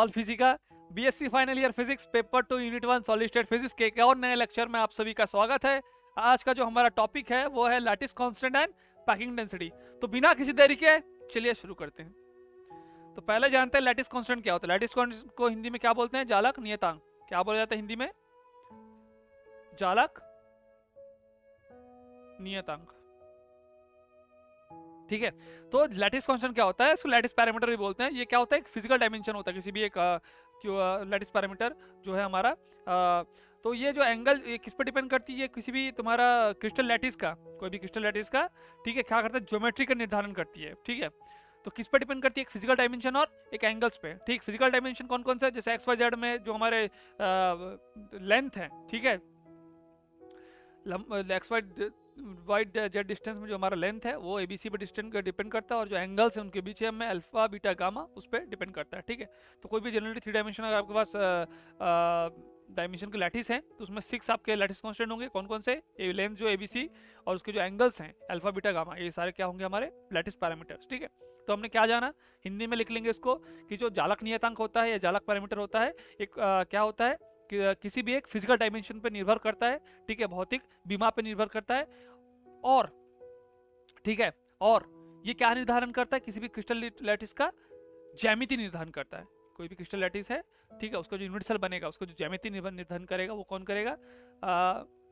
All फिजिका BSc final year physics paper 2 unit 1 solid state physics के एक और नए लेक्चर में आप सभी का स्वागत है। आज का जो हमारा टॉपिक है वो है lattice constant and packing density. तो बिना किसी देरी के चलिए शुरू करते हैं। तो पहले जानते हैं लैटिस कांस्टेंट क्या होता है। लैटिस कांस्टेंट को हिंदी में क्या बोलते हैं? जालक नियतांक। क्या बोला जाता है हिंदी में? जालक नियतांक। ठीक है। तो लैटिस कांस्टेंट क्या होता है? इसको लैटिस पैरामीटर भी बोलते हैं। ये क्या होता है? एक फिजिकल डायमेंशन होता है किसी भी एक लैटिस पैरामीटर जो है हमारा। तो ये जो एंगल किस पर डिपेंड करती है? किसी भी तुम्हारा क्रिस्टल लैटिस का, कोई भी क्रिस्टल लैटिस का, ठीक है, क्या करता है? ज्योमेट्री का निर्धारण करती है। ठीक है। तो किस पर डिपेंड करती है? एक फिजिकल डायमेंशन और एक एंगल्स पे। ठीक, फिजिकल डायमेंशन कौन कौन सा है? जैसे एक्स वाई जेड में जो हमारे लेंथ है, ठीक है, एक्स वाई जेड डिस्टेंस में जो हमारा लेंथ है वो एबीसी पर डिस्टेंस डिपेंड करता है, और जो एंगल्स हैं उनके बीच में अल्फा बीटा गामा उस पर डिपेंड करता है। ठीक है। तो कोई भी जनरली 3 डायमेंशन अगर आपके पास डायमेंशन के लैटिस हैं तो उसमें 6 आपके लैटिस कांस्टेंट होंगे। कौन कौन से? लेंथ जो एबीसी और उसके जो एंगल्स हैं अल्फा बीटा गामा, ये सारे क्या होंगे? हमारे लैटिस पैरामीटर्स। ठीक है। तो हमने क्या जाना? हिंदी में लिख लेंगे इसको कि जो जालक नियतांक होता है या जालक पैरामीटर होता है, एक क्या होता है कि किसी भी एक फिजिकल डायमेंशन पे निर्भर करता है। ठीक है, भौतिक बीमा पे निर्भर करता है। और ठीक है, और ये क्या निर्धारण करता है? किसी भी क्रिस्टल लैटिस का ज्यामिति निर्धारण करता है। कोई भी क्रिस्टल लैटिस है, ठीक है, उसका जो यूनिट सेल बनेगा उसका जो ज्यामिति निर्धारण करेगा वो कौन करेगा?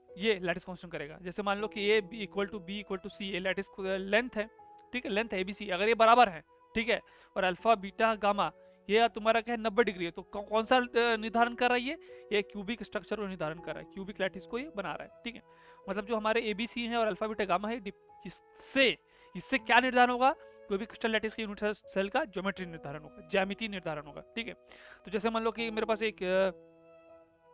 ये लैटिस कांस्टेंट करेगा। जैसे मान लो कि a equal to b equal to c, ये लैटिस लेंथ है। ठीक है, लेंथ है एबीसी, अगर ये बराबर है, ठीक है, और अल्फा बीटा गामा ये तुम्हारा क्या है? 90 डिग्री है, तो कौन सा निर्धारण कर रहा है? ये क्यूबिक स्ट्रक्चर को निर्धारण कर रहा है, क्यूबिक लैटिस को ये बना रहा है। ठीक है, मतलब जो हमारे एबीसी है और अल्फा बीटा गामा है, इससे क्या निर्धारण होगा? कोई भी क्रिस्टल लैटिस के यूनिट सेल का ज्योमेट्री निर्धारण होगा, ज्यामिति निर्धारण होगा। ठीक है। तो जैसे मान लो कि मेरे पास एक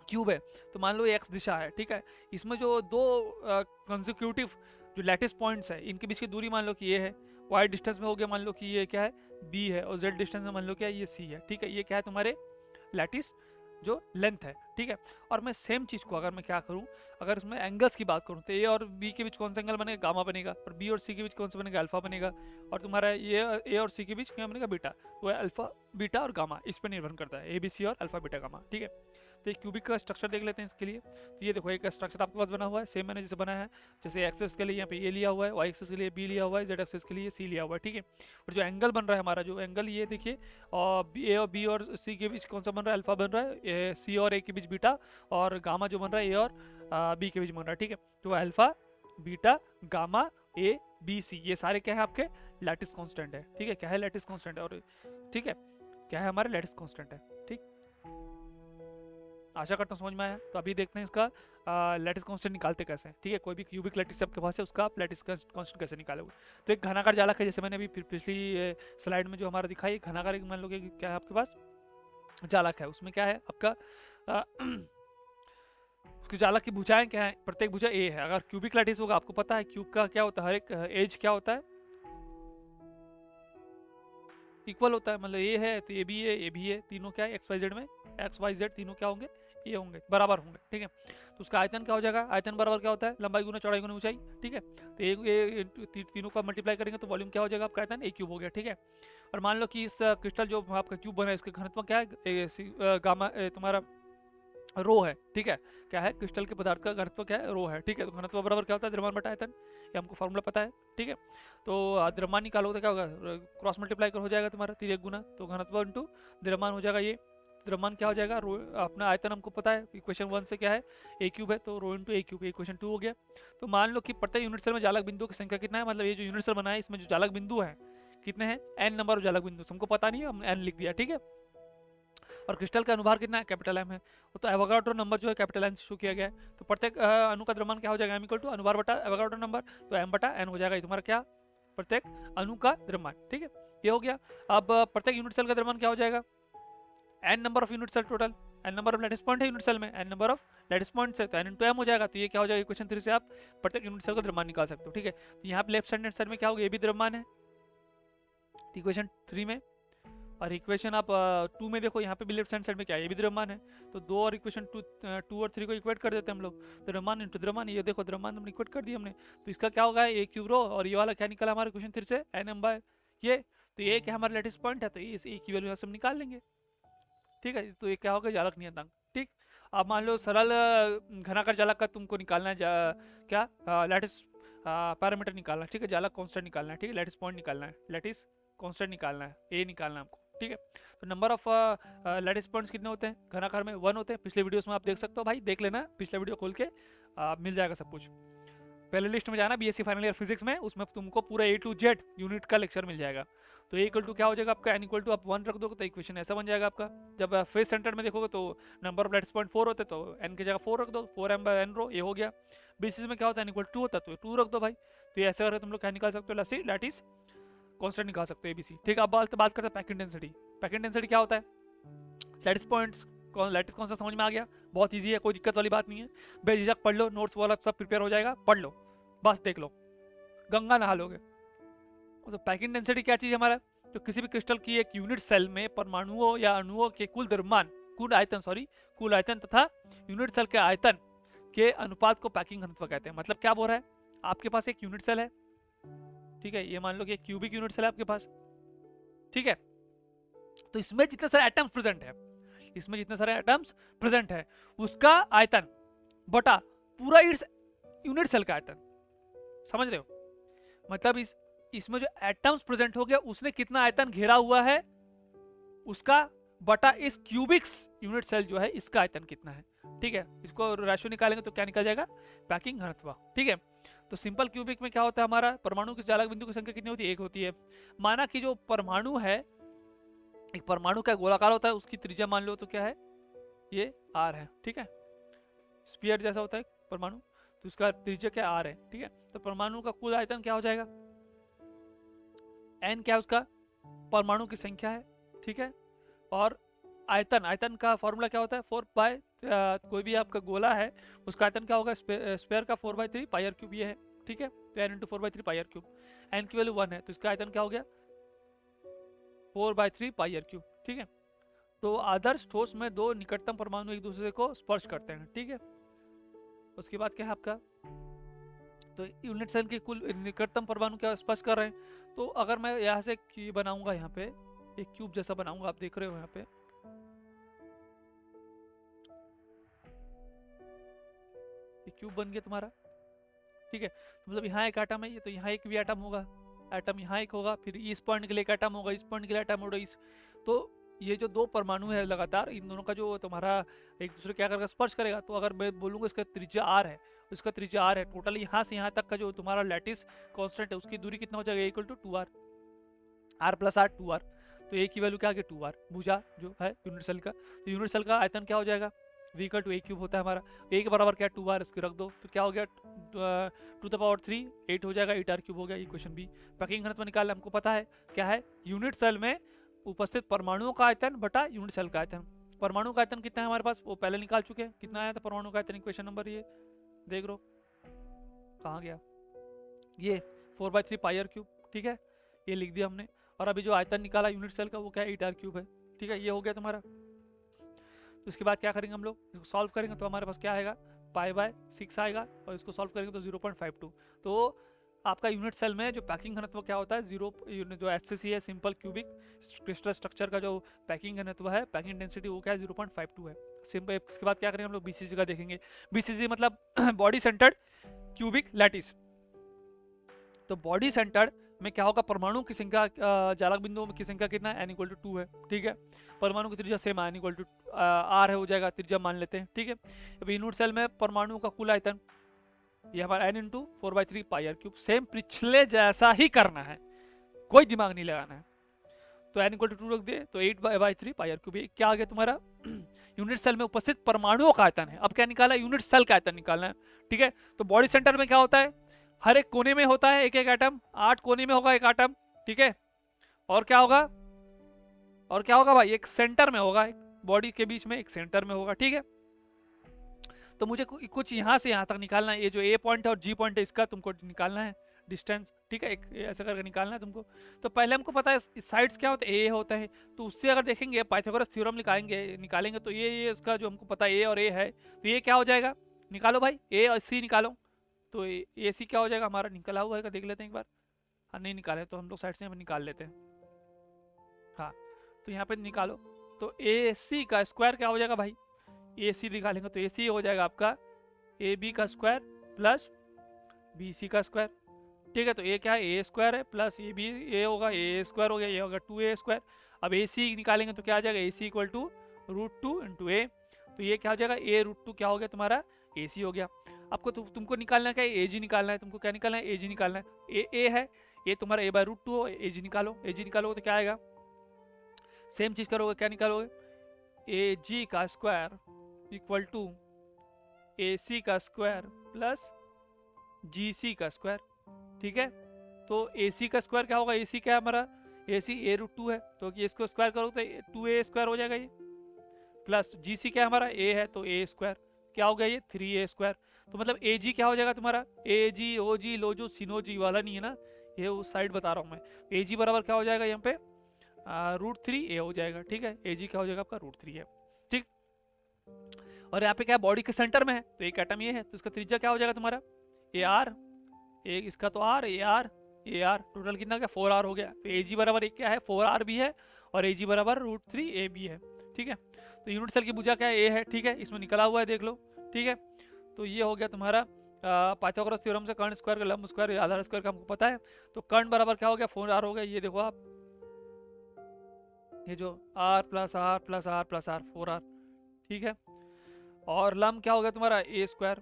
क्यूब है, तो मान लो ये एक्स दिशा है, ठीक है, इसमें जो दो कंसेक्यूटिव जो लैटिस पॉइंट्स है इनके बीच की दूरी मान लो कि ये है, वाई डिस्टेंस में हो गया मान लो कि ये क्या है? बी है, और जेड डिस्टेंस में मान लो क्या है? ये सी है। ठीक है, ये क्या है? तुम्हारे लैटिस जो लेंथ है। ठीक है। और मैं सेम चीज़ को अगर मैं क्या करूं, अगर इसमें एंगल्स की बात करूं, तो ए और बी के बीच कौन सा एंगल बनेगा? गामा बनेगा। और बी और सी के बीच कौन सा बनेगा? अल्फा बनेगा। और तुम्हारा ये ए और सी के बीच क्या बनेगा? बीटा। तो अल्फा बीटा और गामा इस पर निर्भर करता है, ए बी सी और अल्फा बीटा गामा। ठीक है। तो एक क्यूबिक का स्ट्रक्चर देख लेते हैं इसके लिए। तो ये देखो एक स्ट्रक्चर आपके पास बना हुआ है, सेम मैंने जैसे बनाया है। जैसे एक्सेस के लिए यहाँ पे ए लिया हुआ है, वाई एक्सेस के लिए बी लिया हुआ है, जेड एक्सेस के लिए सी लिया हुआ है। ठीक है। और जो एंगल बन रहा है हमारा, जो एंगल ये देखिए, और ए और बी और सी के बीच कौन सा बन रहा है? अल्फा बन रहा है। सी और ए के बीच बीटा, और गामा जो बन रहा है ए और बी के बीच बन रहा है। ठीक है। तो alpha beta gamma A B C ये सारे क्या है? आपके लैटिस कांस्टेंट है। ठीक है, क्या है? लैटिस कांस्टेंट है। और ठीक है, क्या है? हमारे लैटिस कांस्टेंट है। ठीक, आशा करता हूँ समझ में आया। तो अभी देखते हैं इसका लैटिस कांस्टेंट निकालते कैसे हैं। ठीक है, कोई भी क्यूबिक लैटिस आपके पास है उसका आप लैटिस कांस्टेंट कैसे निकालोगे? तो एक घनाकार जालक है, जैसे मैंने अभी पिछली स्लाइड में जो हमारा दिखाई, एक घनाकार मान लो कि क्या है आपके पास? जालक है। उसमें क्या है आपका? उसके जालक की भुजाएं क्या है? प्रत्येक भुजा ए है। अगर क्यूबिक लैटिस होगा, आपको पता है क्यूब का क्या होता है? हर एक एज क्या होता है? इक्वल होता है। मतलब ए है तो ए भी है, ए भी है, तीनों क्या है? एक्स वाई जेड में एक्स वाई जेड तीनों क्या होंगे? ये होंगे, बराबर होंगे। ठीक है। तो उसका आयतन क्या हो जाएगा? आयतन बराबर क्या होता है? लंबाई गुना चौड़ाई गुना ऊंचाई। ठीक है। तो तीनों का मल्टीप्लाई करेंगे तो वॉल्यूम क्या हो जाएगा आपका? आयतन ए क्यूब हो गया। ठीक है। और मान लो कि इस क्रिस्टल जो आपका क्यूब बना है इसके घनत्व क्या है? गामा तुम्हारा रो है। ठीक है, क्या है? क्रिस्टल के पदार्थ का घनत्व क्या है? रो है। ठीक है। तो घनत्व बराबर क्या होता है? द्रव्यमान बटा आयतन, ये हमको फॉर्मूला पता है। ठीक है। तो द्रव्यमान निकालोगे तो क्या होगा? क्रॉस मल्टीप्लाई कर हो जाएगा तुम्हारा 3 गुना, तो घनत्व इंटू द्रव्यमान हो जाएगा। ये द्रव्यमान क्या हो जाएगा? रो अपना आयतन हमको पता है, इक्वेशन 1 से क्या है? ए क्यूब है, तो रो इंटू ए क्यूब, इक्वेशन 2 हो गया। तो मान लो कि प्रत्येक यूनिट सेल में जालक बिंदु की संख्या कितना है? मतलब ये जो यूनिट सेल बना है इसमें जो जालक बिंदु है कितने हैं? एन नंबर ऑफ जालक बिंदु, हमको पता नहीं है, हमने एन लिख दिया। ठीक है। और क्रिस्टल का अनुभार कितना है? कैपिटल एम है। तो एवोगाड्रो नंबर जो है कैपिटल एन से शुरू किया गया है। तो प्रत्येक अणु का द्रव्यमान क्या हो जाएगा? एम इक्वल टू अनुभार बटा एवोगाड्रो नंबर, तो एम बटा एन हो जाएगा। ये तुम्हारा क्या? प्रत्येक अणु का द्रव्यमान। ठीक है, ये हो गया। अब प्रत्येक यूनिट सेल का द्रव्यमान क्या हो जाएगा? N number of unit cell total, N number of lattice point है यूनिट सेल में, N number of lattice point है, तो एन इंटू एम हो जाएगा। तो ये क्या हो जाएगा? इक्वेशन 3 से आप प्रत्येक यूनिट सेल का द्रव्यमान निकाल सकते हो। ठीक है। तो यहाँ पे लेफ्ट साइड में क्या होगा? ये भी द्रव्यमान है इक्वेशन 3 में। और इक्वेशन आप 2 में देखो, यहाँ पे भी लेफ्ट हैंड साइड में क्या है? ये भी द्रव्यमान है। तो 2 और इक्वेशन 2 और 3 को इक्वेट कर देते हैं हम लोग, द्रव्यमान इंटू द्रव्यमान। ये देखो द्रव्यमान हमने इक्वेट कर दिया हमने। तो इसका क्या होगा? ए क्यूब रो, और ये वाला क्या निकला हमारे इक्वेशन 3 से? एन एम बाय ये। तो ये क्या हमारा लेटिस पॉइंट है, तो इस ए की वैल्यू हम निकाल लेंगे। ठीक है, तो ये क्या होगा, जालक नियतांक। ठीक, अब मान लो सरल घनाकार जालक का तुमको निकालना है क्या लैटिस पैरामीटर निकालना है, ठीक है, जालक कांस्टेंट निकालना है, ठीक है, लैटिस पॉइंट निकालना है, लैटिस कांस्टेंट निकालना है, ए निकालना है हमको, ठीक है। तो नंबर ऑफ लैटिस पॉइंट्स कितने होते हैं घनाकार में, 1 होते हैं। पिछले वीडियोस में आप देख सकते हो भाई, देख लेना पिछले वीडियो खोल के, मिल जाएगा सब कुछ। पहले लिस्ट में जाना बीएससी फाइनल ईयर फिजिक्स में, उसमें तुमको पूरा A to Z यूनिट का लेक्चर मिल जाएगा। तो ए इक्वल टू क्या हो जाएगा आपका, एन इक्वल टू आप 1 रख दोगे तो इक्वेशन ऐसा बन जाएगा आपका। जब फेस सेंटर में देखोगे तो नंबर ऑफ लैटिस पॉइंट 4 होते, तो एन की जगह 4 रख दो, 4m/n रो, ये हो गया। बीसीसी में क्या होता है, एन इक्वल 2 होता है, तो 2 रख दो भाई। तो ये ऐसे करके तुम लोग क्या निकाल सकते हो, लस्सी लैटिस कांस्टेंट निकाल सकते हो एबीसी। ठीक है, अब बात करते हैं पैकिंग डेंसिटी। पैकिंग डेंसिटी क्या होता है, लैटिस पॉइंट्स लैटिस कांस्टेंट समझ में आ गया, बहुत ईजी है, कोई दिक्कत वाली बात नहीं है। बेझिझक पढ़ लो, नोट्स वाला सब प्रिपेयर हो जाएगा, पढ़ लो, बस देख लो, गंगा नहा लोगे। तो पैकिंग डेंसिटी क्या चीज है हमारा, जो किसी भी क्रिस्टल की एक यूनिट सेल में परमाणुओं या अणुओं के कुल द्रव्यमान, कुल आयतन तथा यूनिट सेल के आयतन के अनुपात को पैकिंग घनत्व कहते हैं। मतलब क्या बोल रहा है, आपके पास एक यूनिट सेल है, ठीक है, ये मान लो कि एक क्यूबिक यूनिट सेल है आपके पास, ठीक है। तो इसमें जितने सारे एटम्स प्रेजेंट है, इसमें जितने सारे एटम्स प्रेजेंट है, उसका आयतन बटा पूरा इस यूनिट सेल का आयतन, समझ रहे हो। मतलब इसमें जो एटम्स प्रेजेंट हो गया, उसने कितना आयतन घेरा हुआ है, उसका बटा इस क्यूबिक्स यूनिट सेल जो है, इसका आयतन कितना है, ठीक है। इसको रेशियो निकालेंगे तो क्या निकल जाएगा, पैकिंग घनत्व, ठीक है। तो सिंपल क्यूबिक में क्या होता है हमारा, परमाणु की चालक बिंदु की संख्या कितनी होती है, 1 होती है। माना कि जो परमाणु है, एक परमाणु का गोलाकार होता है, उसकी त्रिज्या मान लो तो क्या है, ये r है, ठीक है। स्फीयर जैसा होता है परमाणु, तो उसका त्रिज्या क्या r है, ठीक है। तो परमाणु का कुल आयतन क्या हो जाएगा, n क्या है उसका, परमाणु की संख्या है, ठीक है। और आयतन का फॉर्मूला क्या होता है, 4 कोई भी आपका गोला है, उसका आयतन क्या होगा, स्पेयर का 4/3 पाई r क्यूब ये है, ठीक है। तो n इंटू 4/3 पाई r क्यूब, n की वैल्यू 1 है, तो इसका आयतन क्या हो गया, 4/3 पाई r क्यूब, ठीक है। तो आदर्श ठोस में दो निकटतम परमाणु एक दूसरे को स्पर्श करते हैं, ठीक है। उसके बाद क्या है आपका, तो यूनिट सेल के कुल निकटतम परमाणु क्या स्पर्श कर रहे हैं। तो अगर मैं यहाँ से बनाऊंगा, यहाँ पे एक क्यूब जैसा बनाऊंगा, आप देख रहे हो यहाँ पे, ये क्यूब बन गया तुम्हारा, ठीक है। तो मतलब यहाँ एक एटम है, ये तो यहाँ एक भी एटम होगा, एटम यहाँ एक होगा, फिर इस पॉइंट के लिए एक एटम होगा, इस पॉइंट के लिए एटम होगा, इस, तो ये जो दो परमाणु है लगातार, इन दोनों का जो तुम्हारा एक दूसरे क्या करेगा, स्पर्श करेगा। तो अगर मैं बोलूँगा इसका त्रिज्या r है, इसका त्रिज्या r है, टोटल यहाँ से यहाँ तक का जो तुम्हारा लैटिस कांस्टेंट है, उसकी दूरी कितना हो जाएगा, equal to 2r, r plus r 2r। तो ए की वैल्यू क्या आ गया, 2r, भुजा जो है यूनिट सेल का। तो यूनिट सेल का आयतन क्या हो जाएगा, v equal to a cube होता है हमारा, a के बराबर क्या, 2r, इसको रख दो, तो क्या हो गया, 2⁻3 8 हो जाएगा, 8r क्यूब हो गया। Equation B. पैकिंग घनत्व निकालना हमको पता है क्या है, यूनिट सेल में उपस्थित परमाणुओं का आयतन बटा यूनिट सेल का आयतन। परमाणु का आयतन कितना है हमारे पास, वो पहले निकाल चुके हैं, कितना आया था परमाणु का आयतन, इक्वेशन नंबर ये देख लो कहाँ गया, ये 4/3 पाई r क्यूब, ठीक है, ये लिख दिया हमने। और अभी जो आयतन निकाला यूनिट सेल का, वो क्या है, 8r क्यूब है, ठीक है, ये हो गया तुम्हारा। तो उसके बाद क्या करेंगे हम लोग, इसको सॉल्व करेंगे तो हमारे पास क्या आएगा, π/6 आएगा, और इसको सॉल्व करेंगे तो 0.52। तो आपका यूनिट सेल में जो पैकिंग घनत्व क्या होता है, जो HCC है, सिंपल क्यूबिक क्रिस्टल स्ट्रक्चर का जो पैकिंग घनत्व है, पैकिंग डेंसिटी, वो क्या है, 0.52 है सिंपल। इसके बाद क्या करेंगे हम लोग, बीसीसी का देखेंगे। बीसीसी मतलब बॉडी सेंटर्ड क्यूबिक लैटिस। तो बॉडी सेंटर्ड में क्या होगा, परमाणु की संख्या, जालक बिंदुओं की संख्या कितना है, n इक्वल टू 2 है, ठीक है। परमाणु की त्रिज्या सेम है, n इक्वल टू r है, हो जाएगा, त्रिज्या मान लेते हैं, ठीक है। अब यूनिट सेल में परमाणु का कुल आयतन, ये हमारा n इंटू 4/3 पाई r क्यूब, सेम पिछले जैसा ही करना है, कोई दिमाग नहीं लगाना है। तो n इक्वल टू 2 रख दे, तो 8/3 पाई r क्यूब, क्या आ गया तुम्हारा, यूनिट सेल में उपस्थित परमाणुओं का आयतन है। अब क्या निकाला, यूनिट सेल का आयतन निकालना है, ठीक है। तो बॉडी सेंटर में क्या होता है, हर एक कोने में होता है एक एक एटम, 8 कोने में होगा एक एटम, ठीक है। और क्या होगा, और क्या होगा भाई, एक सेंटर में होगा, एक बॉडी के बीच में एक सेंटर में होगा, ठीक है। तो मुझे कुछ यहाँ से यहाँ तक निकालना है, ये जो ए पॉइंट है और जी पॉइंट है, इसका तुमको निकालना है डिस्टेंस, ठीक है, एक ऐसा करके निकालना है तुमको। तो पहले हमको पता है साइड्स क्या होते हैं, ए होता है, तो उससे अगर देखेंगे पाइथागोरस थ्योरम निकालेंगे तो ये इसका जो हमको पता है, ए और ए है, तो ये क्या हो जाएगा, निकालो भाई, ए और सी निकालो। तो ए सी क्या हो जाएगा हमारा, निकला हुआ है, देख लेते हैं एक बार। हाँ नहीं निकाले तो हम लोग साइड से निकाल लेते हैं, हाँ। तो यहाँ पे निकालो, तो ए सी का स्क्वायर क्या हो जाएगा भाई, ए सी निकालेंगे तो ए सी हो जाएगा आपका ए बी का स्क्वायर प्लस बी सी का स्क्वायर। ठीक है, तो ए क्या है, ए स्क्वायर है प्लस ए बी, ए होगा ए स्क्वायर हो गया, ये होगा 2a स्क्वायर। अब ए सी निकालेंगे तो क्या आ जाएगा, ए सी इक्वल टू √2 इंटू ए। तो ये क्या हो जाएगा, a√2 क्या हो गया तुम्हारा, ए सी हो गया। आपको तुमको निकालना क्या है, ए जी निकालना है, तुमको क्या निकालना है, ए जी निकालना है। ए है, ये तुम्हारा a/√2 हो, ए जी निकालो, ए जी निकालोगे तो क्या आएगा, सेम चीज करोगे, क्या निकालोगे, ए जी का स्क्वायर इक्वल टू ए सी का स्क्वायर प्लस जी सी का स्क्वायर। ठीक है, तो ए सी का स्क्वायर क्या होगा, ए सी क्या है हमारा, ए सी a√2 है, तो ये इसको स्क्वायर करोगे तो 2a स्क्वायर हो जाएगा ये, प्लस जी सी क्या है हमारा, ए है तो ए स्क्वायर क्या हो गया ये 3a स्क्वायर। तो मतलब ए जी क्या हो जाएगा तुम्हारा, ए जी ओ जी लो जो सिनो जी वाला नहीं है ना, ये उस साइड बता रहा हूँ मैं। ए जी बराबर क्या हो जाएगा यहाँ पे, √3a हो जाएगा। ठीक है, ए जी क्या हो जाएगा आपका √3 है। ठीक, और यहाँ पे क्या बॉडी के सेंटर में है तो एक एटम ये है, तो इसका त्रिज्या क्या हो जाएगा तुम्हारा, ए आर, एक इसका तो आर, ए आर टोटल कितना क्या 4r हो गया। तो ए जी बराबर एक क्या है 4r भी है और ए जी बराबर √3a भी है। ठीक है, तो यूनिट सेल की भुजा क्या है, ए है। ठीक है, इसमें निकला हुआ है देख लो। ठीक है, तो ये हो गया तुम्हारा पाइथागोरस थ्योरम से कर्ण स्क्वायर का लंब स्क्वायर आधार स्क्वायर का हमको पता है। तो कर्ण बराबर क्या हो गया 4r हो गया, ये देखो आप, ये जो r plus R plus R plus R 4r। ठीक है, और लंब क्या हो गया तुम्हारा ए स्क्वायर,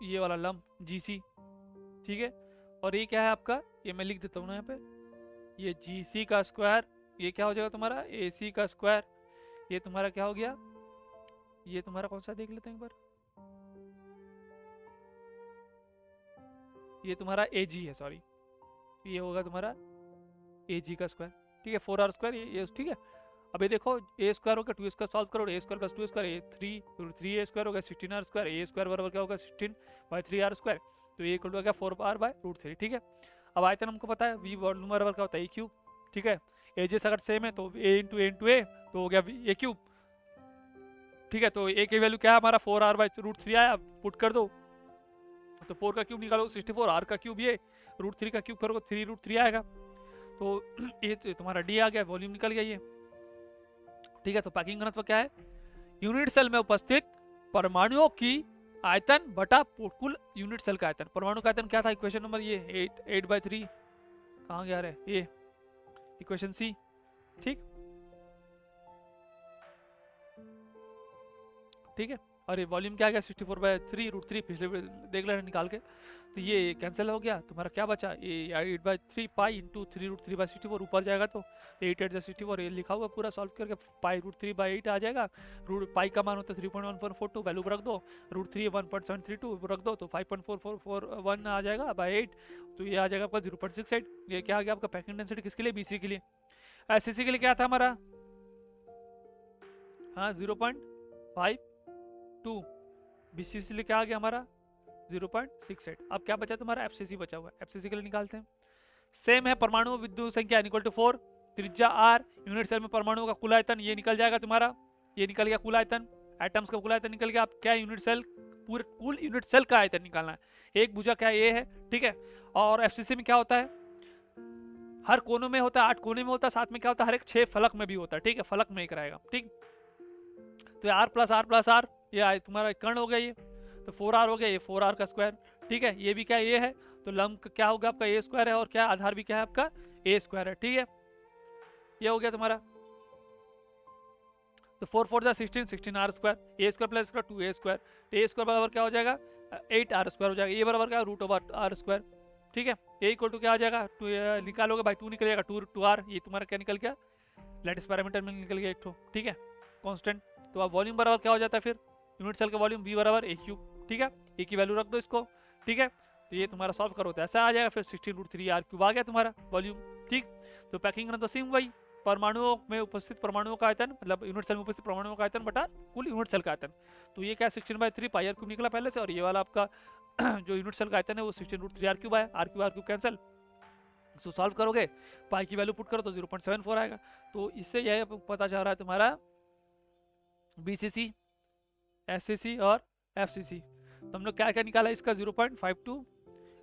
ये वाला लंब जी सी। ठीक है, और ये क्या है आपका, ये मैं लिख देता हूँ ना यहाँ पे, ये जी सी का स्क्वायर, ये क्या हो जाएगा तुम्हारा ए सी का स्क्वायर, ये तुम्हारा क्या हो गया, ये तुम्हारा कौन सा देख लेते हैं एक बार, ये तुम्हारा ए जी है, सॉरी, ये होगा तुम्हारा ए जी का स्क्वायर। ठीक है, 4r स्क्वायर ये ठीक है। अब ये देखो ए स्क्वायर होगा 2 स्क्वायर सॉल्व करो, ए स्क्वायर प्लस 2 स्क्वायर ए 3 ए स्क्वायर होगा 16r स्क्वायर, ए स्क्वायर बराबर क्या होगा 16/3r स्क्वायर, तो ये इक्वल टू क्या 4r/√3। ठीक है, अब आयतन हमको पता है वी वॉल्यूम बराबर क्या होता है ए क्यूब। ठीक है, एजेस अगर सेम है तो ए इंटू ए तो हो गया ए क्यूब। ठीक है, तो ए की वैल्यू क्या है हमारा 4r/√3 आया, पुट कर दो तो 4 का क्यूब निकालो 64, r का क्यूब ये √3 का क्यूब करोगे 3√3 आएगा। तो ये तुम्हारा डी आ गया, वॉल्यूम निकल गया ये। ठीक है, तो पैकिंग घनत्व क्या है, यूनिट सेल में उपस्थित परमाणुओं की आयतन बटा कुल यूनिट सेल का आयतन। परमाणु का आयतन क्या था, इक्वेशन नंबर ये 8/3 कहाँ गया रे, ये इक्वेशन सी। ठीक, ठीक है, और ये वॉल्यूम क्या गया 64/3√3, पिछले देख लेना निकाल के, तो ये कैंसिल हो गया, तुम्हारा क्या बचा, ये 8/3 पाई इंटू 3√3/64 ऊपर जाएगा तो 8/8 ये लिखा हुआ पूरा सॉल्व करके पाई√3/8 आ जाएगा। पाई का मान होता है 3.1442, वैल्यू रख दो, √3 1.732 रख दो तो 5.4441 आ जाएगा बाई 8, तो ये आ जाएगा आपका 0.68। ये क्या आ गया आपका पैकिंग डेंसिटी किसके लिए, बीसी के लिए। एससीसी के लिए क्या था हमारा, हाँ 0.52, बीसीसी लिए क्या आ गया हमारा 0.68। अब क्या बचा तुम्हारा एफसीसी बचा हुआ है, एफसीसी के लिए निकालते हैं। सेम है परमाणु विद्युत संख्या इक्वल टू 4, त्रिज्या r, यूनिट सेल में परमाणुओं का कुल आयतन ये निकल जाएगा तुम्हारा, ये निकल गया कुल आयतन, एटम्स का कुल आयतन निकल गया। आप क्या यूनिट सेल, पूरे कुल यूनिट सेल का आयतन निकालना है, एक भुजा क्या ये है। ठीक है, और एफसीसी में क्या होता है, हर कोनों में होता है, 8 कोने में होता है, साथ में क्या होता है हर एक 6 फलक में भी होता है। ठीक है, फलक में एक रहेगा। ठीक, तो r प्लस आर ये तुम्हारा कर्ण हो गया, ये तो 4r हो गया, ये 4r का स्क्वायर। ठीक है, ये भी क्या ये है, तो लंब क्या होगा आपका ए स्क्वायर है, और क्या आधार भी क्या है आपका ए स्क्वायर है। ठीक है, ये हो गया तुम्हारा, तो 4 4 जा 16r स्क्वायर, ए स्क्वायर प्लस 2a स्क्वायर, तो ए स्क्वायर बराबर क्या हो जाएगा 8r स्क्वायर हो जाएगा, ये बराबर क्या √r स्क्वायर। ठीक है, ए इक्वल टू क्या आ जाएगा, निकालोगे भाई 2 निकल जाएगा, 2r, ये तुम्हारा क्या निकल गया लैटिस पैरामीटर में निकल गया एक ठो। ठीक है, कांस्टेंट। तो अब वॉल्यूम बराबर क्या हो जाता है फिर, यूनिट सेल का वॉल्यूम v बराबर ए क्यूब। ठीक है, ए की वैल्यू रख दो इसको। ठीक है, तो ये तुम्हारा सॉल्व करो तो ऐसा आ जाएगा, फिर 16√3r³ आ गया तुम्हारा वॉल्यूम। ठीक, तो पैकिंग तो सेम वही, परमाणुओं में उपस्थित परमाणुओं का आयतन, मतलब यूनिट सेल में उपस्थित परमाणुओं का आयतन बटा कुल यूनिट सेल का आयतन। तो ये क्या 16/3 πr³ निकला पहले से, और ये वाला आपका जो यूनिट सेल का आयतन है वो 16√3r³ आया, r³ कैंसिल, इसको सॉल्व करोगे पाई की वैल्यू पुट करो तो 0.74 आएगा। तो इससे यह पता चल रहा है तुम्हारा बीसीसी, एससीसी और एफसीसी। तो हम लोग क्या क्या निकाला, इसका 0.52,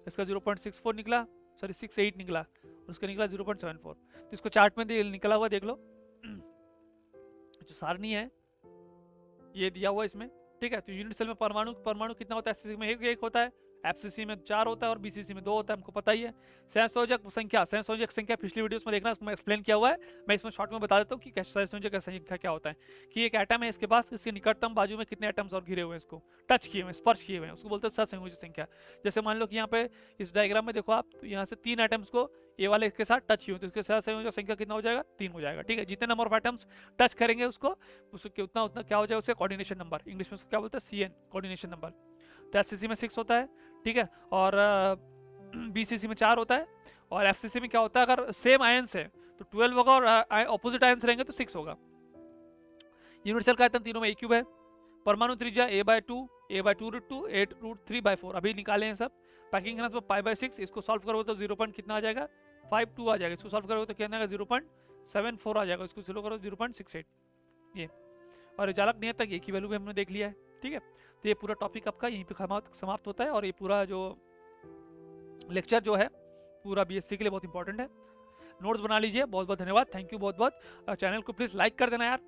इसका 0.64 निकला, सॉरी 68 निकला, और उसका निकला 0.74। तो इसको चार्ट में निकला हुआ देख लो, जो सारणी है ये दिया हुआ है इसमें, ठीक है। तो यूनिट सेल में परमाणु परमाणु कितना होता है, एफसीसी में एक होता है, एफसीसी में 4 होता है और बीसीसी में 2 होता है, हमको पता ही है। सहसंयोजक संख्या पिछली वीडियोस में देखना, उसमें एक्सप्लेन किया हुआ है। मैं इसमें शॉर्ट में बता देता हूँ कि सहसंयोजक संख्या क्या होता है। कि एक एटम है, इसके पास इसके निकटतम बाजू में कितने एटम्स और घिरे हुए हैं, इसको टच किए हुए हैं, स्पर्श किए हुए हैं, उसको बोलते हैं सहसंयोजक संख्या। जैसे मान लो कि यहाँ पे इस डायग्राम में देखो आप, तो यहाँ से 3 एटम्स को ए वाले के साथ टच हुए, तो उसके सहसंयोजक संख्या कितना हो जाएगा, 3 हो जाएगा, ठीक है। जितने नंबर ऑफ एटम्स टच करेंगे उसको उतना उतना क्या हो जाएगा, उससे कोऑर्डिनेशन नंबर, इंग्लिश में उसको क्या बोलते हैं, सीएन, कोऑर्डिनेशन नंबर। तो एचसीसी में 6 होता है, ठीक है, और बीसीसी में 4 होता है, और एफसीसी में क्या होता है, अगर सेम आयंस है तो 12 होगा, और ऑपोजिट आयंस रहेंगे तो 6 होगा। यूनिवर्सल का आयतन तीनों में क्यूब है। परमाणु त्रिज्या a/2, a/2√2, 8√3/4 अभी निकाले हैं सब। पैकिंग घनत्व π/6, इसको सॉल्व करोगे तो 0. कितना आ जाएगा, 52 आ जाएगा। इसको सॉल्व करोगे तो कितना आएगा, 0.74 आ जाएगा। इसको सॉल्व करो 0.68 ये। और चालक नियत तक एक ही वैल्यू भी हमने देख लिया है, ठीक है। तो ये पूरा टॉपिक आपका यहीं पे समाप्त होता है, और ये पूरा जो लेक्चर जो है पूरा बीएससी के लिए बहुत इंपॉर्टेंट है। नोट्स बना लीजिए। बहुत बहुत धन्यवाद, थैंक यू बहुत बहुत। चैनल को प्लीज़ लाइक कर देना यार,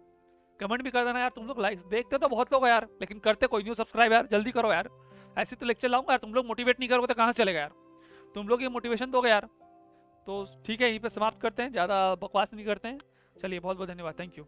कमेंट भी कर देना यार। तुम लोग लाइक देखते तो बहुत लोग हैं यार, लेकिन करते कोई नहीं हो सब्सक्राइब यार, जल्दी करो यार। ऐसे तो लेक्चर लाऊंगा यार, तुम लोग मोटिवेट नहीं करोगे तो कहाँ चलेगा यार। तुम लोग ये मोटिवेशन दोगे यार। तो ठीक है, यहीं पे समाप्त करते हैं, ज़्यादा बकवास नहीं करते हैं। चलिए, बहुत बहुत धन्यवाद, थैंक यू।